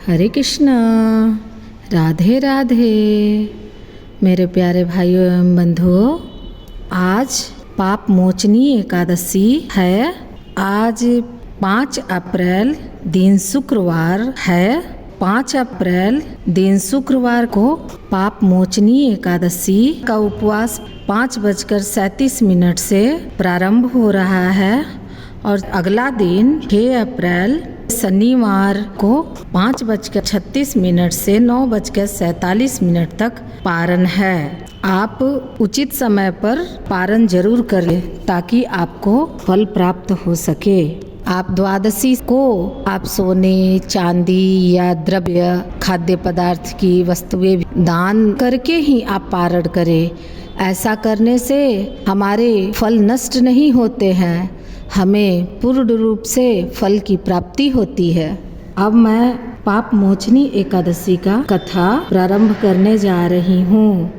हरे कृष्णा, राधे राधे। मेरे प्यारे भाइयों एवं बंधुओं, आज पाप मोचनी एकादशी है। आज 5 अप्रैल दिन शुक्रवार है। 5 अप्रैल दिन शुक्रवार को पाप मोचनी एकादशी का उपवास 5:37 से प्रारंभ हो रहा है और अगला दिन 6 अप्रैल शनिवार को 5:36 से 9:47 तक पारण है। आप उचित समय पर पारण जरूर करें ताकि आपको फल प्राप्त हो सके। आप द्वादशी को आप सोने, चांदी या द्रव्य खाद्य पदार्थ की वस्तुएं दान करके ही आप पारण करें। ऐसा करने से हमारे फल नष्ट नहीं होते हैं, हमें पूर्ण रूप से फल की प्राप्ति होती है। अब मैं पाप मोचनी एकादशी का कथा प्रारंभ करने जा रही हूँ।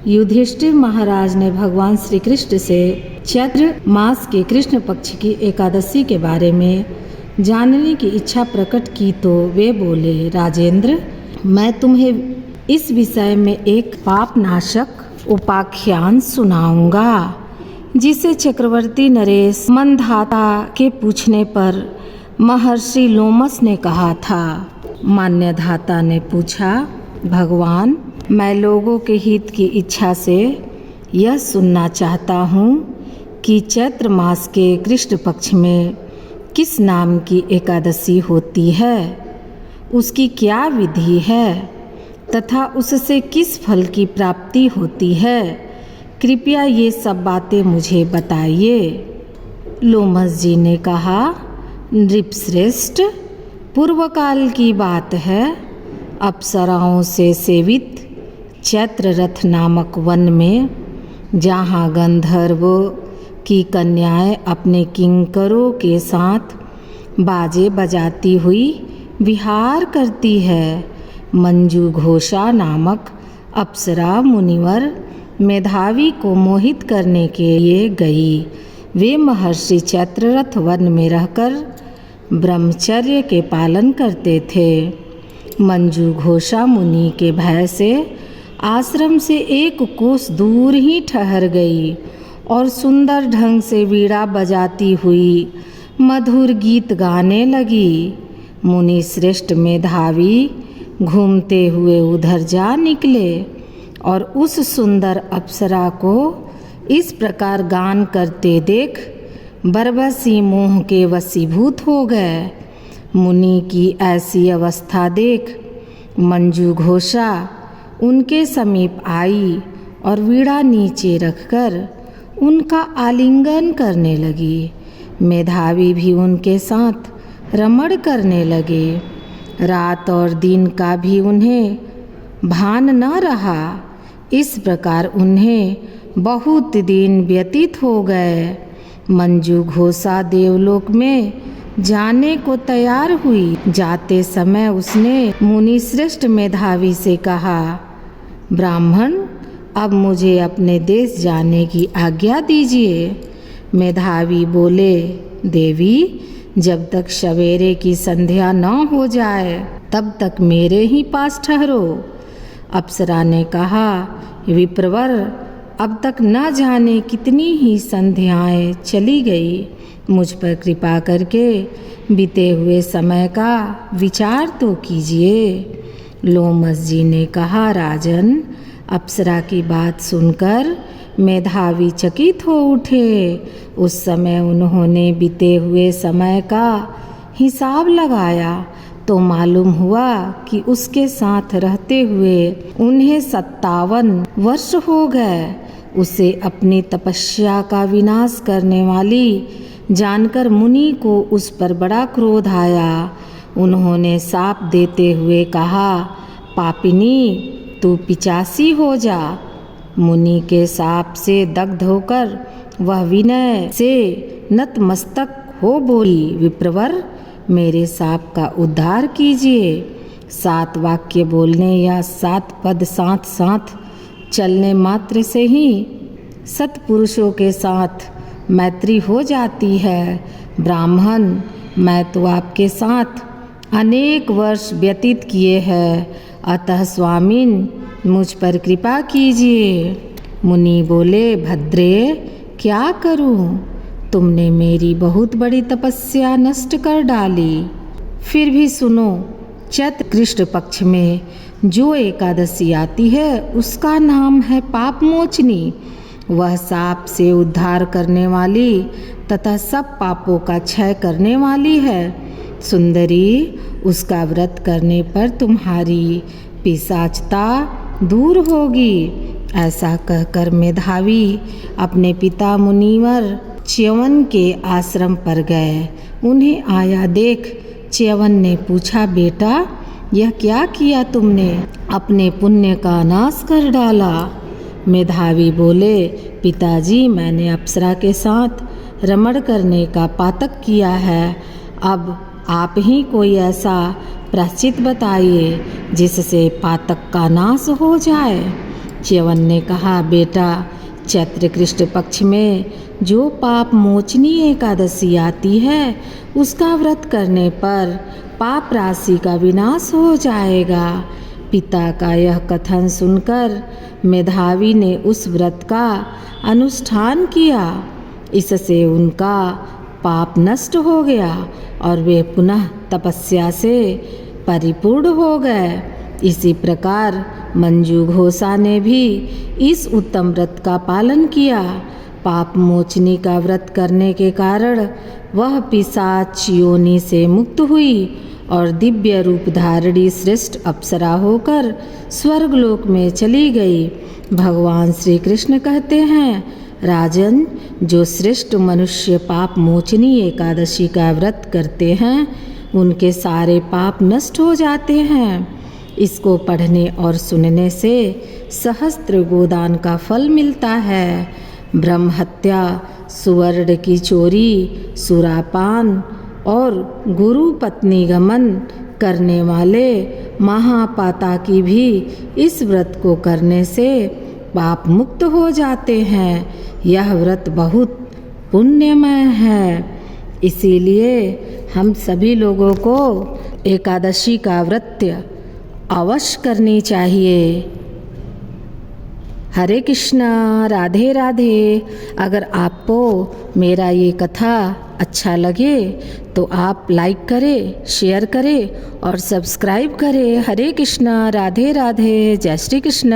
युधिष्ठिर महाराज ने भगवान श्री कृष्ण से चैत्र मास के कृष्ण पक्ष की एकादशी के बारे में जानने की इच्छा प्रकट की तो वे बोले, राजेंद्र, मैं तुम्हें इस विषय में एक पाप नाशक उपाख्यान सुनाऊंगा जिसे चक्रवर्ती नरेश मंधाता के पूछने पर महर्षि लोमस ने कहा था। मान्यधाता ने पूछा, भगवान, मैं लोगों के हित की इच्छा से यह सुनना चाहता हूँ कि चैत्र मास के कृष्ण पक्ष में किस नाम की एकादशी होती है, उसकी क्या विधि है तथा उससे किस फल की प्राप्ति होती है। कृपया ये सब बातें मुझे बताइए। लोमस जी ने कहा, नृपश्रेष्ठ, पूर्व काल की बात है। अप्सराओं से सेवित चैत्र रथ नामक वन में, जहाँ गंधर्व की कन्याएं अपने किंकरों के साथ बाजे बजाती हुई विहार करती है, मंजू घोषा नामक अप्सरा मुनिवर मेधावी को मोहित करने के लिए गई। वे महर्षि चैत्ररथ वन में रहकर ब्रह्मचर्य के पालन करते थे। मंजू घोषा मुनि के भय से आश्रम से 1 कोस दूर ही ठहर गई और सुंदर ढंग से वीणा बजाती हुई मधुर गीत गाने लगी। मुनि श्रेष्ठ मेधावी घूमते हुए उधर जा निकले और उस सुंदर अप्सरा को इस प्रकार गान करते देख बरबसी मोह के वशीभूत हो गए। मुनि की ऐसी अवस्था देख मंजू घोषा उनके समीप आई और वीणा नीचे रखकर उनका आलिंगन करने लगी। मेधावी भी उनके साथ रमण करने लगे। रात और दिन का भी उन्हें भान न रहा। इस प्रकार उन्हें बहुत दिन व्यतीत हो गए। मंजू घोषा देवलोक में जाने को तैयार हुई। जाते समय उसने मुनि श्रेष्ठ मेधावी से कहा, ब्राह्मण, अब मुझे अपने देश जाने की आज्ञा दीजिए। मेधावी बोले, देवी, जब तक सवेरे की संध्या न हो जाए तब तक मेरे ही पास ठहरो। अप्सरा ने कहा, विप्रवर, अब तक न जाने कितनी ही संध्याएं चली गई। मुझ पर कृपा करके बीते हुए समय का विचार तो कीजिए। लोमस जी ने कहा, राजन, अप्सरा की बात सुनकर मेधावी चकित हो उठे। उस समय उन्होंने बीते हुए समय का हिसाब लगाया तो मालूम हुआ कि उसके साथ रहते हुए उन्हें 57 वर्ष हो गए। उसे अपनी तपस्या का विनाश करने वाली जानकर मुनि को उस पर बड़ा क्रोध आया। उन्होंने शाप देते हुए कहा, पापिनी, तू पिचासी हो जा। मुनि के शाप से दग्ध होकर वह विनय से नतमस्तक हो बोली, विप्रवर, मेरे शाप का उद्धार कीजिए। 7 वाक्य बोलने या 7 पद साथ साथ चलने मात्र से ही सत्पुरुषों के साथ मैत्री हो जाती है। ब्राह्मण, मैं तो आपके साथ अनेक वर्ष व्यतीत किए हैं, अतः स्वामिन मुझ पर कृपा कीजिए। मुनि बोले, भद्रे क्या करूं? तुमने मेरी बहुत बड़ी तपस्या नष्ट कर डाली। फिर भी सुनो, चैत्र कृष्ण पक्ष में जो एकादशी आती है उसका नाम है पाप मोचनी। वह साप से उद्धार करने वाली तथा सब पापों का क्षय करने वाली है। सुंदरी, उसका व्रत करने पर तुम्हारी पिशाचता दूर होगी। ऐसा कहकर मेधावी अपने पिता मुनिवर च्यवन के आश्रम पर गए। उन्हें आया देख च्यवन ने पूछा, बेटा यह क्या किया तुमने? अपने पुण्य का नाश कर डाला। मेधावी बोले, पिताजी मैंने अप्सरा के साथ रमण करने का पातक किया है। अब आप ही कोई ऐसा प्रायश्चित बताइए जिससे पातक का नाश हो जाए। च्यवन ने कहा, बेटा चैत्र कृष्ण पक्ष में जो पाप मोचनी एकादशी आती है उसका व्रत करने पर पाप राशि का विनाश हो जाएगा। पिता का यह कथन सुनकर मेधावी ने उस व्रत का अनुष्ठान किया। इससे उनका पाप नष्ट हो गया और वे पुनः तपस्या से परिपूर्ण हो गए। इसी प्रकार मंजू घोषा ने भी इस उत्तम व्रत का पालन किया। पाप मोचनी का व्रत करने के कारण वह पिशाच योनि से मुक्त हुई और दिव्य रूप धारणी श्रेष्ठ अप्सरा होकर स्वर्गलोक में चली गई। भगवान श्री कृष्ण कहते हैं, राजन, जो श्रेष्ठ मनुष्य पाप मोचनी एकादशी का व्रत करते हैं उनके सारे पाप नष्ट हो जाते हैं। इसको पढ़ने और सुनने से सहस्त्र गोदान का फल मिलता है। ब्रह्म हत्या, सुवर्ण की चोरी, सुरापान और गुरु पत्नी गमन करने वाले महापाता की भी इस व्रत को करने से पाप मुक्त हो जाते हैं। यह व्रत बहुत पुण्यमय है। इसीलिए हम सभी लोगों को एकादशी का व्रत अवश्य करनी चाहिए। हरे कृष्णा, राधे राधे। अगर आपको मेरा ये कथा अच्छा लगे तो आप लाइक करें, शेयर करें और सब्सक्राइब करें। हरे कृष्णा, राधे राधे, जय श्री कृष्ण।